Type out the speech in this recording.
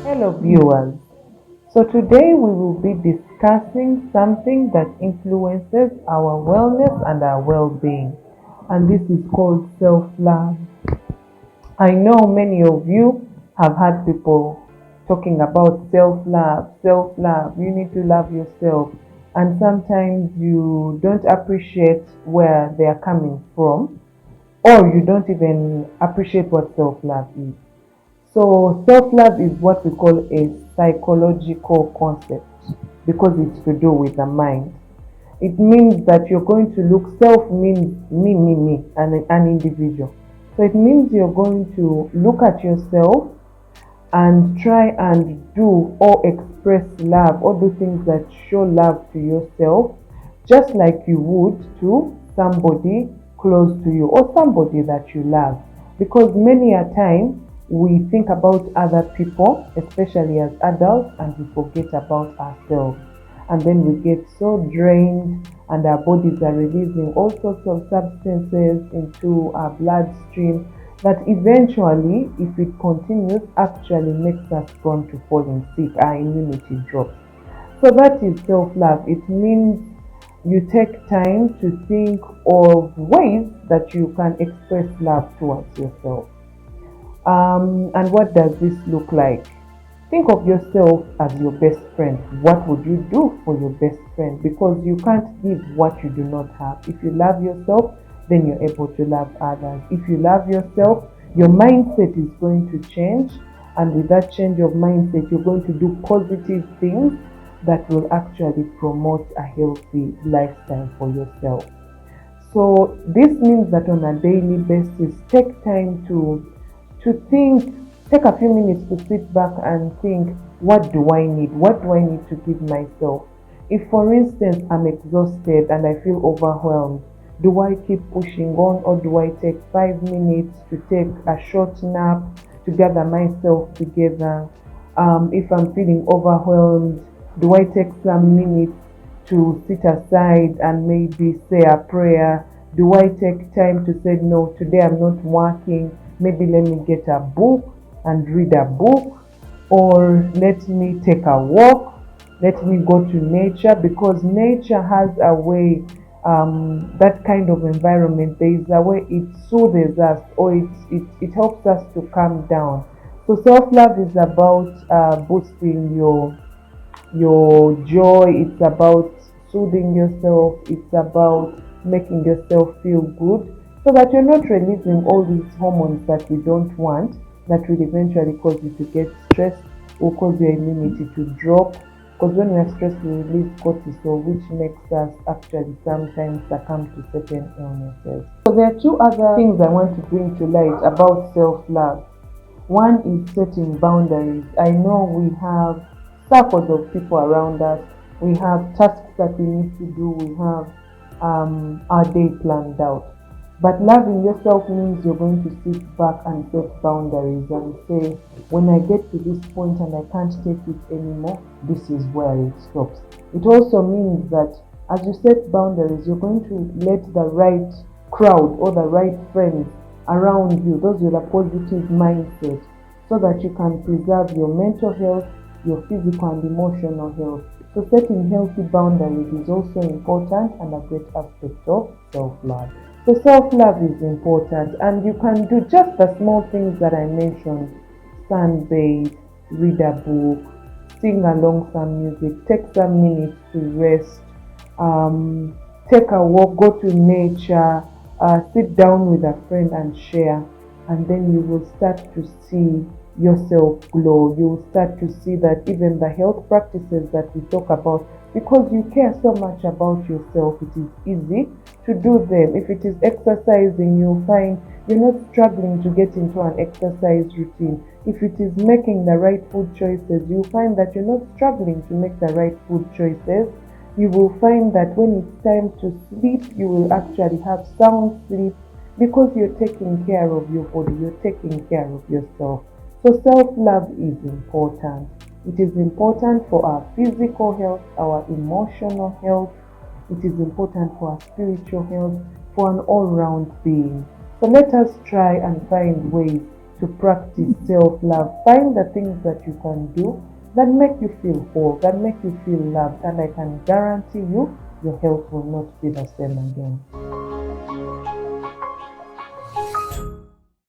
Hello, viewers. So, today we will be discussing something that influences our wellness and our well being, and this is called self love. I know many of you have had people talking about self love. You need to love yourself, and sometimes you don't appreciate where they are coming from, or you don't even appreciate what self love is. So self-love is what we call a psychological concept because it's to do with the mind. It means that you're going to look self means me, an individual. So it means you're going to look at yourself and try and do or express love or do things that show love to yourself just like you would to somebody close to you or somebody that you love, because many a time we think about other people, especially as adults, and we forget about ourselves, and then we get so drained and our bodies are releasing all sorts of substances into our bloodstream that eventually, if it continues, actually makes us prone to falling sick. Our immunity drops. So that is self-love. It means you take time to think of ways that you can express love towards yourself. And what does this look like? Think of yourself as your best friend. What would you do for your best friend? Because you can't give what you do not have. If you love yourself, then you're able to love others. If you love yourself, your mindset is going to change. And with that change of mindset, you're going to do positive things that will actually promote a healthy lifestyle for yourself. So this means that on a daily basis, take time to think, take a few minutes to sit back and think, what do I need? What do I need to give myself? If, for instance, I'm exhausted and I feel overwhelmed, do I keep pushing on, or do I take 5 minutes to take a short nap to gather myself together? If I'm feeling overwhelmed, do I take some minutes to sit aside and maybe say a prayer? Do I take time to say, no, today I'm not working? Maybe let me get a book and read a book, or let me take a walk, let me go to nature, because nature has a way, that kind of environment, there is a way it soothes us, or it helps us to calm down. So self-love is about boosting your joy, it's about soothing yourself, it's about making yourself feel good so that you're not releasing all these hormones that we don't want, that will eventually cause you to get stressed or cause your immunity to drop. Because when we are stressed, we release cortisol, which makes us actually sometimes succumb to certain illnesses. So there are two other things I want to bring to light about self-love. One is setting boundaries. I know we have circles of people around us. We have tasks that we need to do. We have our day planned out. But loving yourself means you're going to sit back and set boundaries and say, when I get to this point and I can't take it anymore, this is where it stops. It also means that as you set boundaries, you're going to let the right crowd or the right friends around you, those with a positive mindset, so that you can preserve your mental health, your physical and emotional health. So setting healthy boundaries is also important and a great aspect of self-love. So self-love is important, and you can do just the small things that I mentioned: sunbathe, read a book, sing along some music, take some minutes to rest, take a walk, go to nature, sit down with a friend and share, and then you will start to see yourself glow. You will start to see that even the health practices that we talk about, because you care so much about yourself, it is easy to do them. If it is exercising, you'll find you're not struggling to get into an exercise routine. If it is making the right food choices, you'll find that you're not struggling to make the right food choices. You will find that when it's time to sleep, you will actually have sound sleep because you're taking care of your body, you're taking care of yourself. So self-love is important. It is important for our physical health, our emotional health. It is important for our spiritual health, for an all-round being. So let us try and find ways to practice self-love. Find the things that you can do that make you feel whole, that make you feel loved, and I can guarantee you your health will not be the same again.